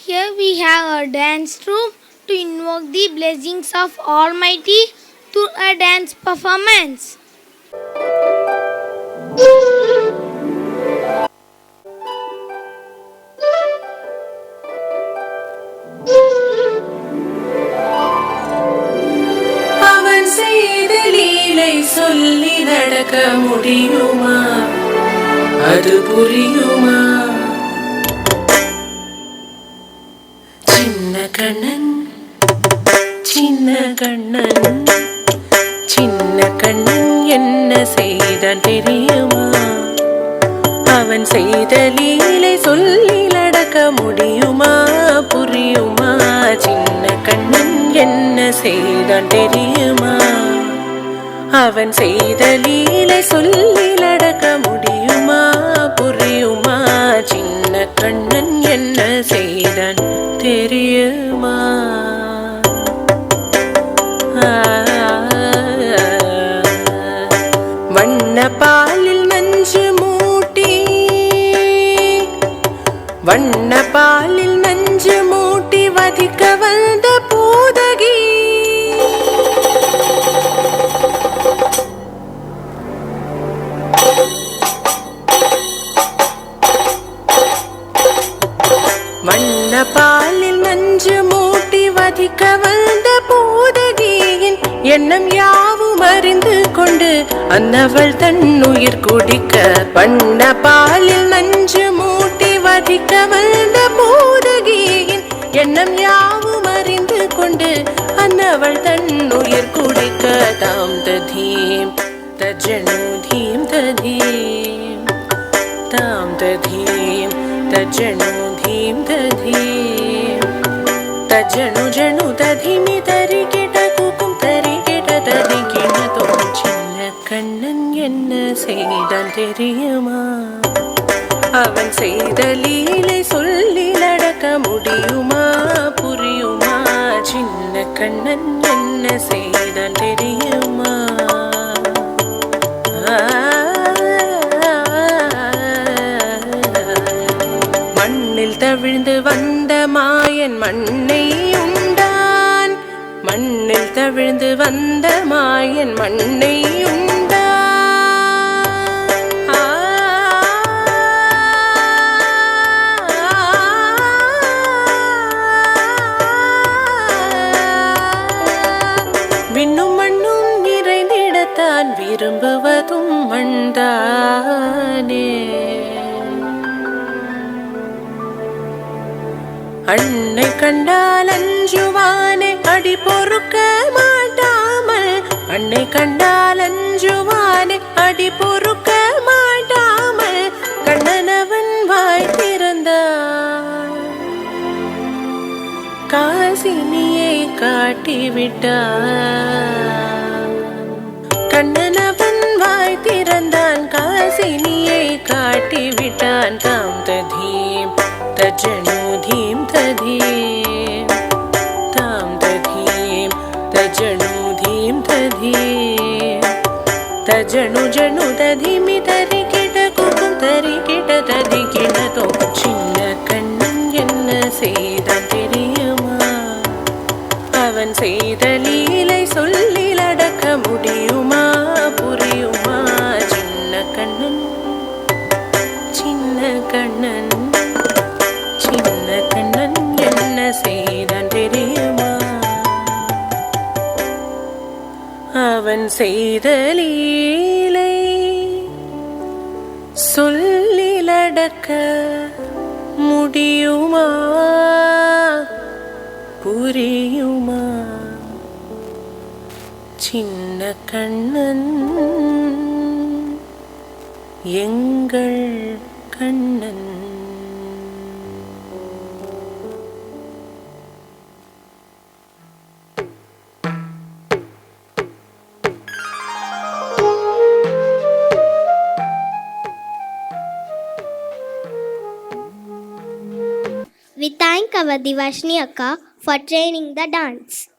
Here we have a dance troupe to invoke the blessings of Almighty through a dance performance. அவன் செய்த லீலை சொல்லி நடக்க முடியுமா? அது புரியுமா? சின்ன கண்ணன் சின்ன கண்ணன் சின்ன கண்ணன் என்ன செய்தான் தெரியுமா? அவன் செய்த லீலை சொல்லி நடக்க முடியுமா? புரியுமா? சின்ன கண்ணன் என்ன செய்தான் தெரியுமா? அவன் செய்த லீலை சொல்லி நடக்க முடியுமா? புரியுமா? சின்ன கண்ணன் என்ன செய்தான் தெரியுமா? வண்ண பாலில் நஞ்சு மூட்டி வண்ண பாலில் நஞ்சு மூட்டி வதிக்க வந்த பூதகி வண்ண பாலில் நஞ்சு மூட்டி வதிக்க வந்த பூதகியின் எண்ணம் யாவும் அறிந்து கொண்டு அன்னவள் தன்னுயிர் குடிக்க வண்ண பாலில் நஞ்சு மூட்டி வதிக்க வந்த பூதகியின் எண்ணம் யாவும் அறிந்து கொண்டு அன்னவள் தன்னுயிர் குடிக்க தாம் ததீம் தஜனு தீம் ததீம் தாம் ததீம் தஜனு धीम दधीम तजनु जनु दधिमि तरिकिट कुकुम तरिकिट तदिकिट तो சின்ன கண்ணன் என்ன செய்தான் தெரியுமா? அவன் செய்த லீலை சொல்லி நடக்க முடியுமா? புரியுமா? சின்ன கண்ணன் என்ன செய்தான் தெரியுமா? தவிழ்ந்து வந்த மாயன் மண்ணை உண்டான் மண்ணில் தவிழ்ந்து வந்த மாயன் மண்ணை உண்டான் விண்ணும் மண்ணும் நிறைந்திடத்தான் விரும்புவதும் மண்தானே. அன்னை கண்டால் அஞ்சுவானே அடி பொறுக்க மாட்டாமல் அன்னை கண்டால் அஞ்சுவானே அடி பொறுக்க மாட்டாமல் கண்ணனவன் வாய் திறந்தான் காசினியை காட்டிவிட்டான். கண்ணனவன் வாய் திறந்தான் காசினியை காட்டிவிட்டான். தாம் ததீம் தஜனு धीम धधीम ताम धधीम तजनु धीम धधीम तजनु जनु दधिमि तरिकिट कुकुम तरिकिट तदिकिट तो சின்ன கண்ணன் என்ன செய்தான் தெரியுமா? அவன் செய்த லீலை சொல்லி நடக்க முடியுமா? புரியுமா? சின்ன கண்ணன் சின்ன கண்ணன் சின்ன கண்ணன் என்ன செய்தான் தெரியுமா? அவன் செய்த லீலை சொல்லி நடக்க முடியுமா? புரியுமா? சின்ன கண்ணன் எங்கள் Kannan. We thank our Divashni Akka for training the dance.